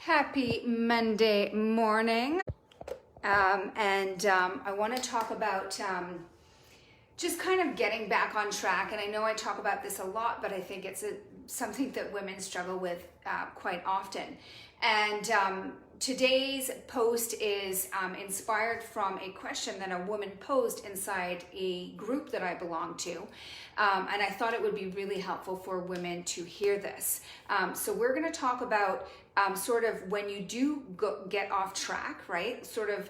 Happy Monday morning. I want to talk about just kind of getting back on track. And I know I talk about this a lot, but I think it's something that women struggle with quite often. And today's post is inspired from a question that a woman posed inside a group that I belong to. And I thought it would be really helpful for women to hear this. So we're going to talk about sort of when you do get off track, right? Sort of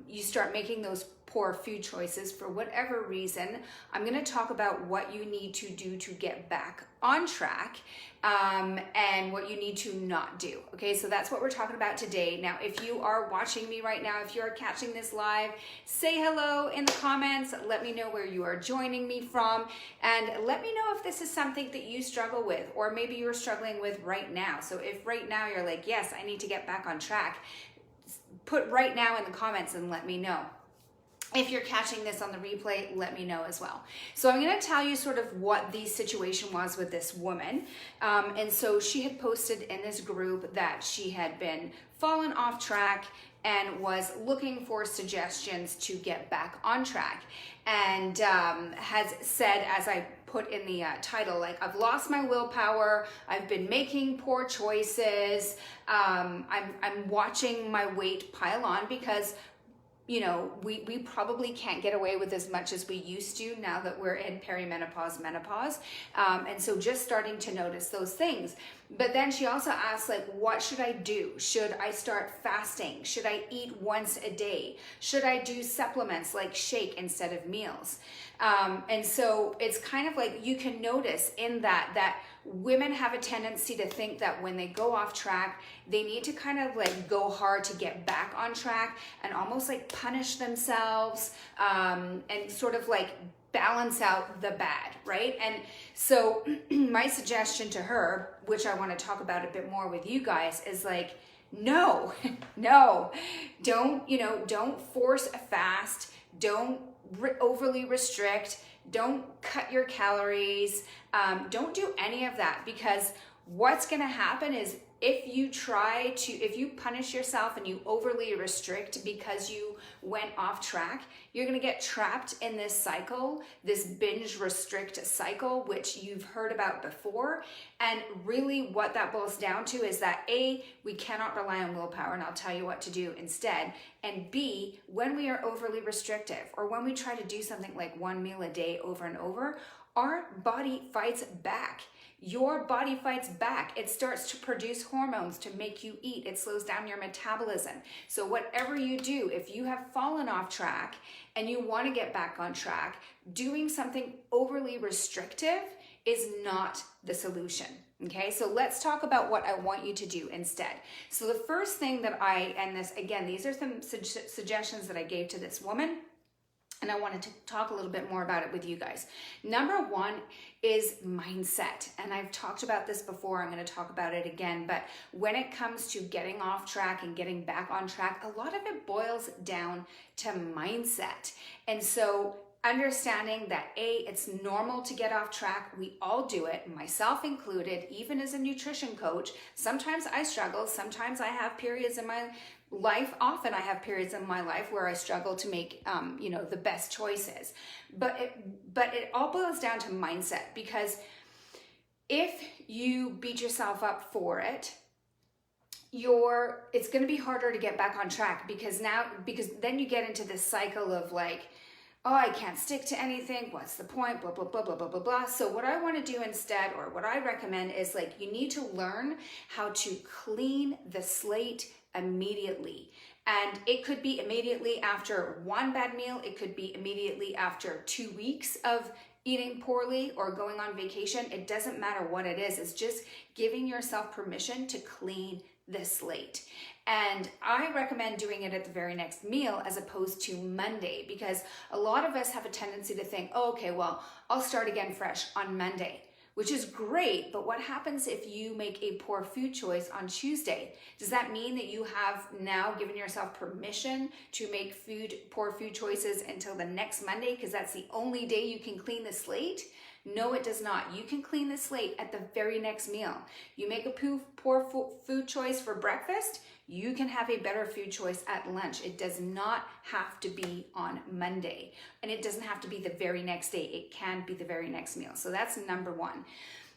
you start making those poor food choices for whatever reason. I'm going to talk about what you need to do to get back on track and what you need to not do. Okay, so that's what we're talking about today. Now, if you are watching me right now, if you are catching this live, say hello in the comments. Let me know where you are joining me from, and let me know if this is something that you struggle with, or maybe you're struggling with right now. So if right now you're like, yes, I need to get back on track, put right now in the comments and let me know. If you're catching this on the replay, let me know as well. So I'm going to tell you sort of what the situation was with this woman. And so she had posted in this group that she had been fallen off track and was looking for suggestions to get back on track. And has said, as I put in the title, like, I've lost my willpower, I've been making poor choices, I'm watching my weight pile on because you know, we probably can't get away with as much as we used to now that we're in perimenopause, menopause. And so just starting to notice those things. But then she also asked, like, what should I do? Should I start fasting? Should I eat once a day? Should I do supplements like shake instead of meals? And so it's kind of like you can notice in that women have a tendency to think that when they go off track, they need to kind of like go hard to get back on track and almost like punish themselves and sort of like balance out the bad, right? And so my suggestion to her, which I want to talk about a bit more with you guys, is like, no, don't force a fast, don't overly restrict, don't cut your calories, don't do any of that, because what's going to happen is if you punish yourself and you overly restrict because you went off track, you're going to get trapped in this cycle, this binge restrict cycle, which you've heard about before. And really what that boils down to is that A, we cannot rely on willpower, and I'll tell you what to do instead. And B, when we are overly restrictive, or when we try to do something like one meal a day over and over, our body fights back. Your body fights back. It starts to produce hormones to make you eat. It slows down your metabolism. So whatever you do, if you have fallen off track and you want to get back on track, doing something overly restrictive is not the solution. Okay, so let's talk about what I want you to do instead. So the first thing that these are some suggestions that I gave to this woman, and I wanted to talk a little bit more about it with you guys. Number one is mindset. And I've talked about this before. I'm going to talk about it again. But when it comes to getting off track and getting back on track, a lot of it boils down to mindset. And so understanding that A, it's normal to get off track. We all do it, myself included, even as a nutrition coach. Sometimes I struggle. Sometimes I have periods in my life. Often I have periods in my life where I struggle to make, the best choices. But it all boils down to mindset, because if you beat yourself up for it, it's going to be harder to get back on track, because then you get into this cycle of like, oh, I can't stick to anything. What's the point? Blah, blah, blah, blah, blah, blah, blah. So what I want to do instead, or what I recommend, is like, you need to learn how to clean the slate immediately. And it could be immediately after one bad meal. It could be immediately after 2 weeks of eating poorly or going on vacation. It doesn't matter what it is. It's just giving yourself permission to clean the slate. And I recommend doing it at the very next meal as opposed to Monday, because a lot of us have a tendency to think, oh, okay, well, I'll start again fresh on Monday, which is great. But what happens if you make a poor food choice on Tuesday? Does that mean that you have now given yourself permission to make poor food choices until the next Monday, because that's the only day you can clean the slate? No, it does not. You can clean the slate at the very next meal. You make a poor food choice for breakfast, you can have a better food choice at lunch. It does not have to be on Monday, and it doesn't have to be the very next day. It can be the very next meal. So that's number one.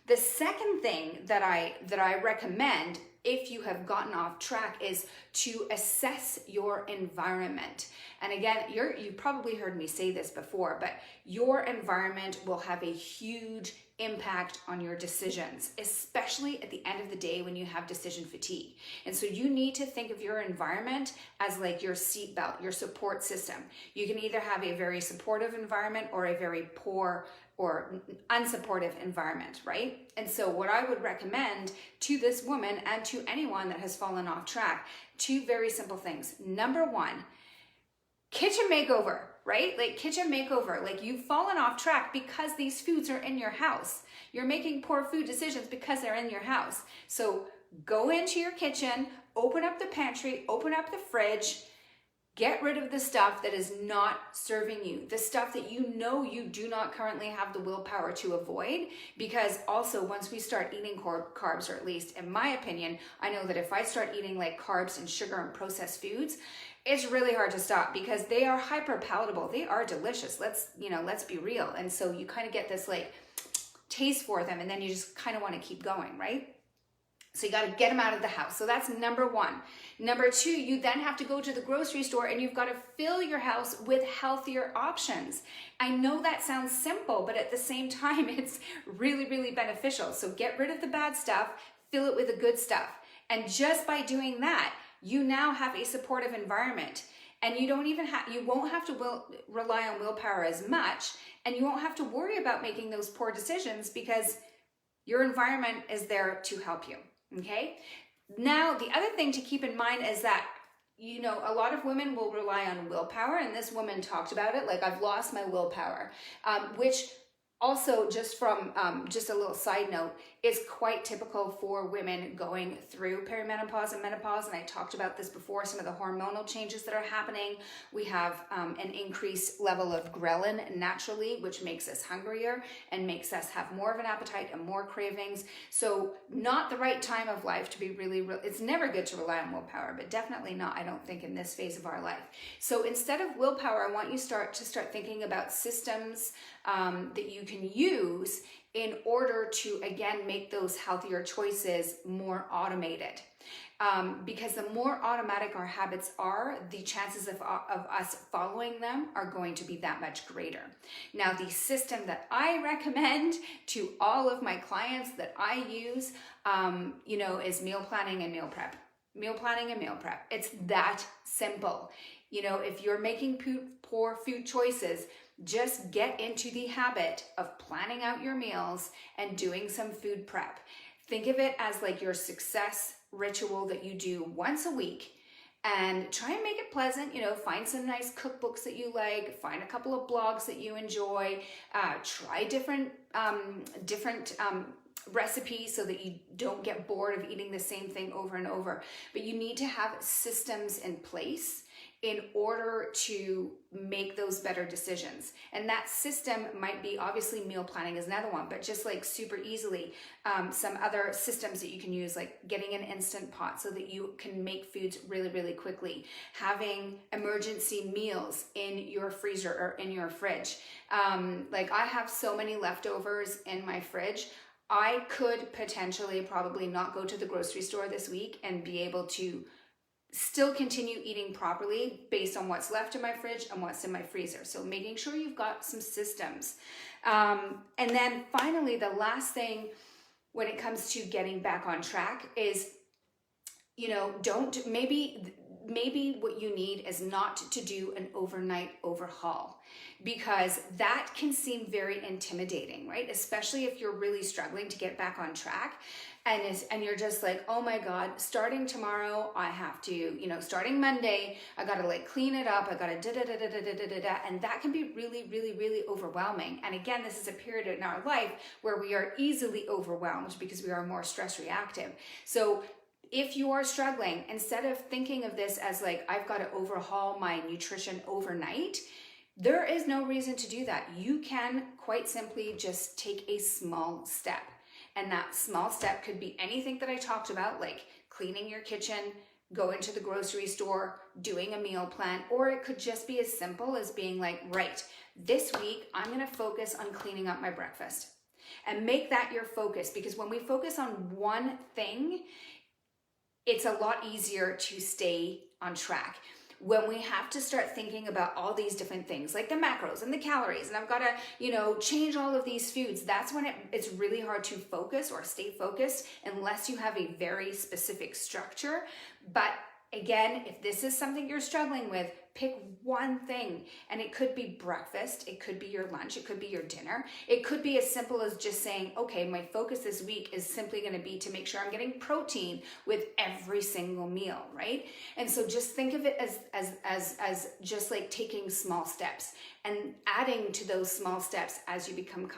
The second thing that I recommend if you have gotten off track is to assess your environment. And again, you probably heard me say this before, but your environment will have a huge impact on your decisions, especially at the end of the day when you have decision fatigue. And so you need to think of your environment as like your seatbelt, your support system. You can either have a very supportive environment or a very poor or unsupportive environment, right? And so what I would recommend to this woman and to anyone that has fallen off track, two very simple things. Number one, kitchen makeover, right? Like kitchen makeover, like you've fallen off track because these foods are in your house. You're making poor food decisions because they're in your house. So go into your kitchen, open up the pantry, open up the fridge, get rid of the stuff that is not serving you, the stuff that you know you do not currently have the willpower to avoid, because also once we start eating carbs, or at least in my opinion, I know that if I start eating like carbs and sugar and processed foods, it's really hard to stop because they are hyper palatable. They are delicious. Let's be real. And so you kind of get this like taste for them, and then you just kind of want to keep going, right? So you got to get them out of the house. So that's number one. Number two, you then have to go to the grocery store and you've got to fill your house with healthier options. I know that sounds simple, but at the same time, it's really, really beneficial. So get rid of the bad stuff, fill it with the good stuff. And just by doing that, you now have a supportive environment. And you won't have to rely on willpower as much, and you won't have to worry about making those poor decisions because your environment is there to help you. Okay. Now, the other thing to keep in mind is that, a lot of women will rely on willpower, and this woman talked about it, like I've lost my willpower, which also just from just a little side note is quite typical for women going through perimenopause and menopause. And I talked about this before, some of the hormonal changes that are happening. We have an increased level of ghrelin naturally, which makes us hungrier and makes us have more of an appetite and more cravings. So not the right time of life to be it's never good to rely on willpower, but definitely not, I don't think, in this phase of our life. So instead of willpower, I want you to start thinking about systems that you can use in order to, again, make those healthier choices more automated. Because the more automatic our habits are, the chances of us following them are going to be that much greater. Now, the system that I recommend to all of my clients that I use, is meal planning and meal prep. Meal planning and meal prep. It's that simple. If you're making poor food choices, just get into the habit of planning out your meals and doing some food prep. Think of it as like your success ritual that you do once a week, and try and make it pleasant. Find some nice cookbooks that you like, find a couple of blogs that you enjoy, try different recipes so that you don't get bored of eating the same thing over and over. But you need to have systems in place in order to make those better decisions. And that system might be, obviously meal planning is another one, but just like super easily, some other systems that you can use, like getting an instant pot so that you can make foods really, really quickly, having emergency meals in your freezer or in your fridge. Like I have so many leftovers in my fridge. I could potentially probably not go to the grocery store this week and be able to still continue eating properly based on what's left in my fridge and what's in my freezer. So making sure you've got some systems. And then finally, the last thing when it comes to getting back on track is, maybe what you need is not to do an overnight overhaul, because that can seem very intimidating, right? Especially if you're really struggling to get back on track. And you're just like, oh my God, starting tomorrow, I have to, starting Monday, I got to like clean it up. I got to da-da-da-da-da-da-da-da. And that can be really, really, really overwhelming. And again, this is a period in our life where we are easily overwhelmed because we are more stress reactive. So if you are struggling, instead of thinking of this as like, I've got to overhaul my nutrition overnight, There is no reason to do that. You can quite simply just take a small step. And that small step could be anything that I talked about, like cleaning your kitchen, going to the grocery store, doing a meal plan, or it could just be as simple as being like, right, this week I'm gonna focus on cleaning up my breakfast. And make that your focus, because when we focus on one thing, it's a lot easier to stay on track. When we have to start thinking about all these different things like the macros and the calories, and I've got to, change all of these foods, that's when it's really hard to focus or stay focused unless you have a very specific structure. But again, if this is something you're struggling with, pick one thing, and it could be breakfast, it could be your lunch, it could be your dinner, it could be as simple as just saying, okay, my focus this week is simply going to be to make sure I'm getting protein with every single meal, right? And so just think of it as just like taking small steps and adding to those small steps as you become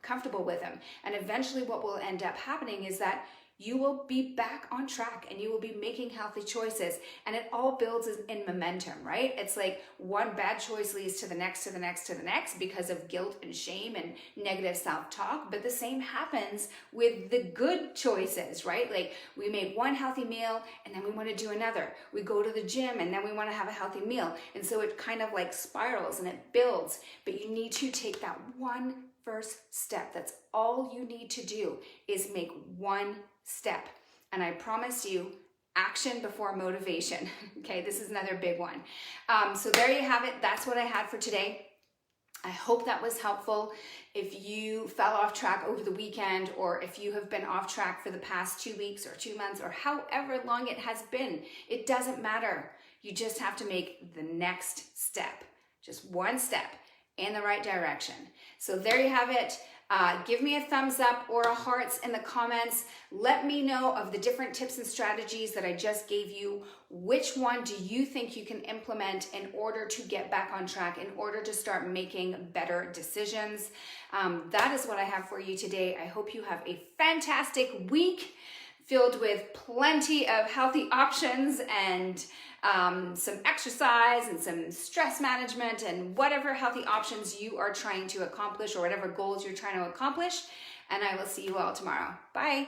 comfortable with them. And eventually what will end up happening is that you will be back on track and you will be making healthy choices, and it all builds in momentum, right? It's like one bad choice leads to the next, to the next, to the next because of guilt and shame and negative self-talk. But the same happens with the good choices, right? Like we made one healthy meal and then we want to do another. We go to the gym and then we want to have a healthy meal. And so it kind of like spirals and it builds, but you need to take that one first step. That's all you need to do is make one step. And I promise you, action before motivation. Okay, this is another big one. So there you have it. That's what I had for today. I hope that was helpful. If you fell off track over the weekend, or if you have been off track for the past 2 weeks or 2 months, or however long it has been, it doesn't matter. You just have to make the next step, just one step in the right direction. So there you have it. Give me a thumbs up or a hearts in the comments. Let me know of the different tips and strategies that I just gave you. Which one do you think you can implement in order to get back on track, in order to start making better decisions? That is what I have for you today. I hope you have a fantastic week filled with plenty of healthy options and some exercise and some stress management and whatever healthy options you are trying to accomplish or whatever goals you're trying to accomplish. And I will see you all tomorrow. Bye.